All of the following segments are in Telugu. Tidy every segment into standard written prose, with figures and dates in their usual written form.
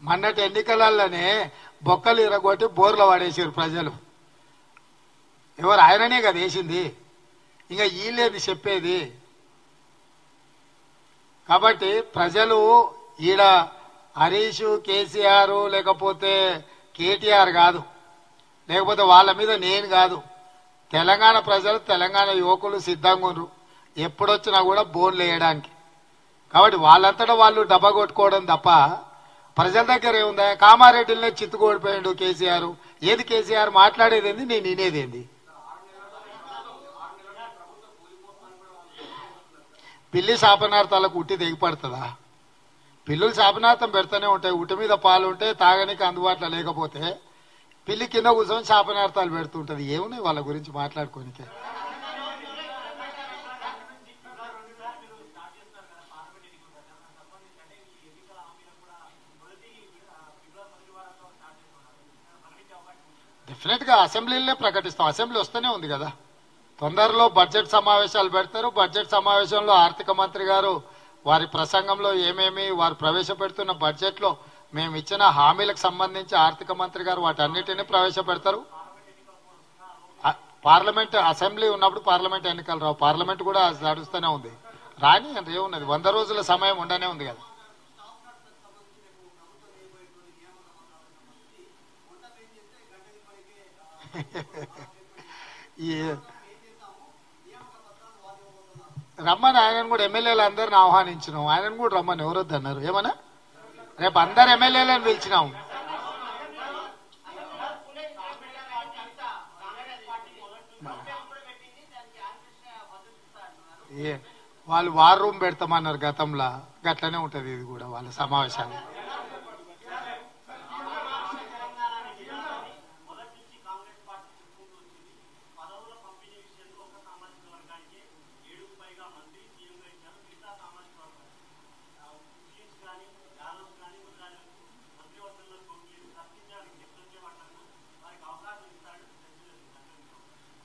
మొన్నటి ఎన్నికలలోనే బొక్కలు ఇరగొట్టి బోర్లు పడేసారు ప్రజలు. ఎవరు? ఆయననే కదా వేసింది. ఇంకా వీళ్ళేది చెప్పేది. కాబట్టి ప్రజలు ఈడ హరీష్, కేసీఆర్ లేకపోతే కేటీఆర్ కాదు, లేకపోతే వాళ్ళ మీద నేను కాదు, తెలంగాణ ప్రజలు, తెలంగాణ యువకులు సిద్ధంగా ఉన్నారు ఎప్పుడొచ్చినా కూడా బోర్లు వేయడానికి. కాబట్టి వాళ్ళంతటా వాళ్ళు డబ్బా కొట్టుకోవడం తప్ప ప్రజల దగ్గర ఏముందా? కామారెడ్డిలోనే చిత్తుకోడిపోయాడు కేసీఆర్. ఏది కేసీఆర్ మాట్లాడేది ఏంది, నేను వినేదేంది? పిల్లి శాపనార్థాలకు ఉట్టి దిగిపడుతుందా? పిల్లులు శాపనార్థం పెడతానే ఉంటాయి. ఉట్టి మీద పాలు ఉంటే తాగడానికి అందుబాటులో లేకపోతే పిల్లి కింద కూర్చొని శాపనార్థాలు పెడుతుంటది. ఏమున్నాయి వాళ్ళ గురించి మాట్లాడుకోనికే? డెఫినెట్ గా అసెంబ్లీలోనే ప్రకటిస్తాం. అసెంబ్లీ వస్తూనే ఉంది కదా. తొందరలో బడ్జెట్ సమావేశాలు పెడతారు. బడ్జెట్ సమావేశంలో ఆర్థిక మంత్రి గారు వారి ప్రసంగంలో ఏమేమి వారు ప్రవేశపెడుతున్న బడ్జెట్ లో మేము ఇచ్చిన హామీలకు సంబంధించి ఆర్థిక మంత్రి గారు వాటన్నిటిని ప్రవేశపెడతారు. పార్లమెంట్ అసెంబ్లీ ఉన్నప్పుడు పార్లమెంట్ ఎన్నికలు రావు. పార్లమెంట్ కూడా నడుస్తూనే ఉంది. రాని అంటే ఏమున్నది, 100 రోజుల సమయం ఉండనే ఉంది కదా. రమ్మని ఆయనను కూడా ఎమ్మెల్యేలు అందరిని ఆహ్వానించినాం. ఆయనను కూడా రమ్మని ఎవరొద్దు అన్నారు. ఏమన్నా రేపు అందరు ఎమ్మెల్యేలను పిలిచినాం. వాళ్ళు వార్ రూమ్ పెడతామన్నారు గతంలో. గట్లనే ఉంటది ఇది కూడా వాళ్ళ సమావేశాలు.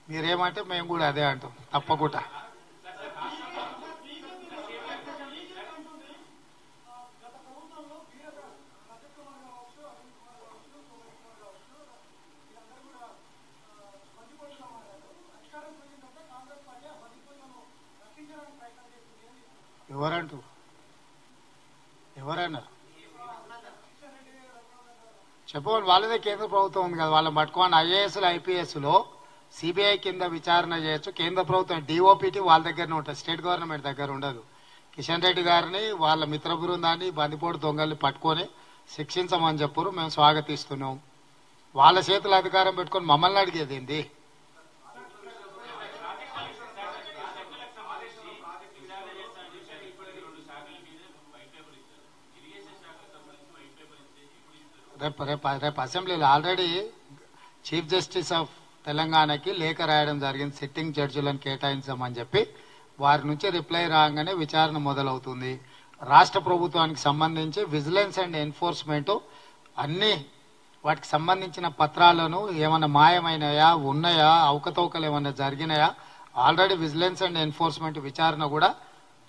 మీరేమంటే మేము కూడా అదే అంటాం తప్పకుండా. ఎవరంటూ ఎవరన్నారు? చెప్పవాలి. వాళ్ళదే కేంద్ర ప్రభుత్వం ఉంది కదా, వాళ్ళని పట్టుకోని ఐఏఎస్లు ఐపీఎస్లో సిబిఐ కింద విచారణ చేయొచ్చు. కేంద్ర ప్రభుత్వం డిఓపిటి వాళ్ళ దగ్గరనే ఉంటుంది, స్టేట్ గవర్నమెంట్ దగ్గర ఉండదు. కిషన్ రెడ్డి గారిని వాళ్ళ మిత్ర బృందాన్ని బందిపోటు దొంగల్ని పట్టుకొని శిక్షించమని చెప్పారు. మేము స్వాగతిస్తున్నాం. వాళ్ళ చేతుల అధికారం పెట్టుకొని మమ్మల్ని అడిగేది ఏంది? రేపు అసెంబ్లీలో ఆల్రెడీ చీఫ్ జస్టిస్ ఆఫ్ తెలంగాణకి లేఖ రాయడం జరిగింది. సిట్టింగ్ జడ్జిలను కేటాయించమని చెప్పి వారి నుంచి రిప్లై రాగానే విచారణ మొదలవుతుంది. రాష్ట్ర ప్రభుత్వానికి సంబంధించి విజిలెన్స్ అండ్ ఎన్ఫోర్స్మెంట్ అన్ని వాటికి సంబంధించిన పత్రాలను ఏమైనా మాయమైనాయా, ఉన్నాయా, అవకతవకలు ఏమైనా జరిగినాయా, ఆల్రెడీ విజిలెన్స్ అండ్ ఎన్ఫోర్స్మెంట్ విచారణ కూడా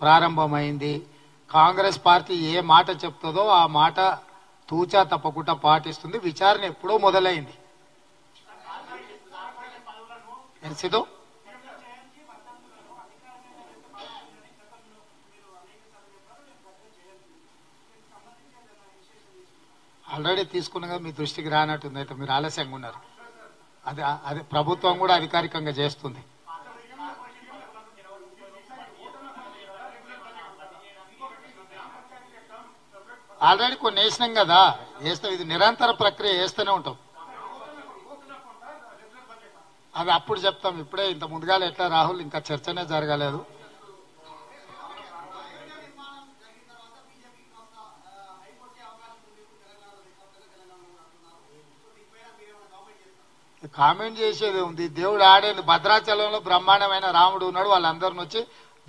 ప్రారంభమైంది. కాంగ్రెస్ పార్టీ ఏ మాట చెప్తుందో ఆ మాట తూచా తప్పకుండా పాటిస్తుంది. విచారణ ఎప్పుడో మొదలైంది. సిద్ధు ఆల్రెడీ తీసుకున్నగా మీ దృష్టికి రానట్టుంది. అయితే మీరు ఆలస్యంగా ఉన్నారు. అదే ప్రభుత్వం కూడా అధికారికంగా చేస్తుంది. ఆల్రెడీ కొన్ని వేసినాం కదా, వేస్తాం. ఇది నిరంతర ప్రక్రియ, వేస్తూనే ఉంటాం. అది అప్పుడు చెప్తాం. ఇప్పుడే ఇంత ముందుగా ఎట్లా రాహుల్, ఇంకా చర్చనే జరగలేదు. కామెంట్ చేసేది ఉంది. దేవుడు ఆడేది. భద్రాచలంలో బ్రహ్మాండమైన రాముడు ఉన్నాడు, వాళ్ళందరిని వచ్చి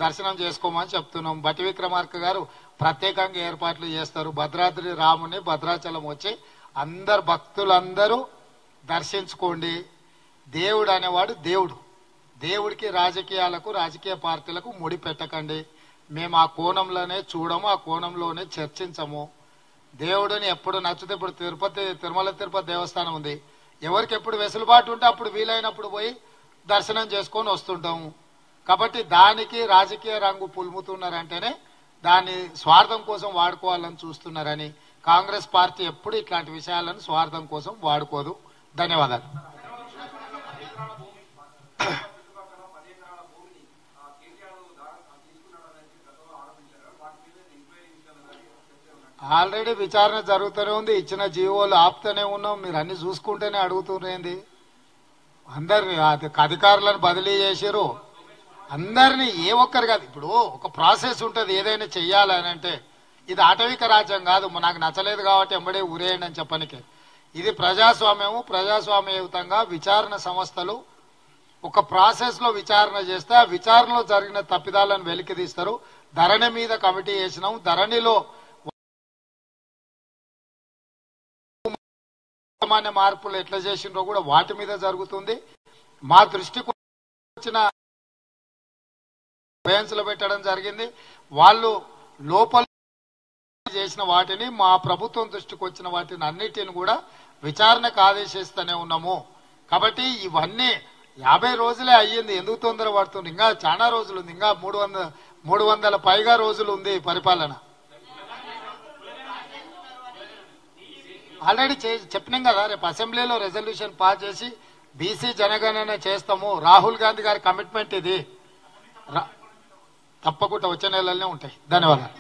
దర్శనం చేసుకోమని చెప్తున్నాం. బట్టి విక్రమార్క గారు ప్రత్యేకంగా ఏర్పాట్లు చేస్తారు. భద్రాద్రి రాముని భద్రాచలం వచ్చి అందరు భక్తులందరూ దర్శించుకోండి. దేవుడు అనేవాడు దేవుడు. దేవుడికి రాజకీయాలకు రాజకీయ పార్టీలకు ముడి పెట్టకండి. మేము ఆ కోణంలోనే చూడము, ఆ కోణంలోనే చర్చించము. దేవుడిని ఎప్పుడు నచ్చితే, ఇప్పుడు తిరుమల తిరుపతి దేవస్థానం ఉంది, ఎవరికి ఎప్పుడు వెసులుబాటు ఉంటే అప్పుడు వీలైనప్పుడు పోయి దర్శనం చేసుకొని వస్తుంటాము. కాబట్టి దానికి రాజకీయ రంగు పులుముతున్నారంటేనే దాన్ని స్వార్థం కోసం వాడుకోవాలని చూస్తున్నారని కాంగ్రెస్ పార్టీ ఎప్పుడు ఇట్లాంటి విషయాలను స్వార్థం కోసం వాడుకోదు. ధన్యవాదాలు. ఆల్రెడీ విచారణ జరుగుతూనే ఉంది, ఇచ్చిన జీవోలు ఆపుతూనే ఉన్నాం. మీరు అన్ని చూసుకుంటేనే అడుగుతున్నది. అందరిని అధికారులను బదిలీ చేసారు, అందరినీ ఏ ఒక్కరు కాదు. ఇప్పుడు ఒక ప్రాసెస్ ఉంటుంది, ఏదైనా చెయ్యాలని అంటే. ఇది ఆటవిక రాజ్యం కాదు, నాకు నచ్చలేదు కాబట్టి ఎంబడే ఊరేయండి అని చెప్పనికే. ఇది ప్రజాస్వామ్యము. ప్రజాస్వామ్యయుతంగా విచారణ సంస్థలు ఒక ప్రాసెస్ లో విచారణ చేస్తే ఆ విచారణలో జరిగిన తప్పిదాలను వెలికి తీస్తారు. ధరణి మీద కమిటీ వేసినాం, ధరణిలో సామాన్య మార్పులు ఎట్లా చేసిండ్రో కూడా వాటి మీద జరుగుతుంది. మా దృష్టికి వచ్చిన బెంచ్లు పెట్టడం జరిగింది. వాళ్ళు లోపల చేసిన వాటిని, మా ప్రభుత్వం దృష్టికి వచ్చిన వాటిని అన్నిటిని కూడా విచారణకు ఆదేశిస్తూనే ఉన్నాము. కాబట్టి ఇవన్నీ 50 రోజులే అయ్యింది, ఎందుకు తొందర పడుతుంది? ఇంకా చాలా రోజులు ఉంది, ఇంకా 300 పైగా రోజులు ఉంది పరిపాలన. ఆల్రెడీ చెప్పినాం కదా, రేపు అసెంబ్లీలో రెజల్యూషన్ పాస్ చేసి బీసీ జనగణన చేస్తాము. రాహుల్ గాంధీ గారి కమిట్మెంట్ ఇది. తప్పకుండా వచ్చే నెలలోనే ఉంటాయి. ధన్యవాదాలు.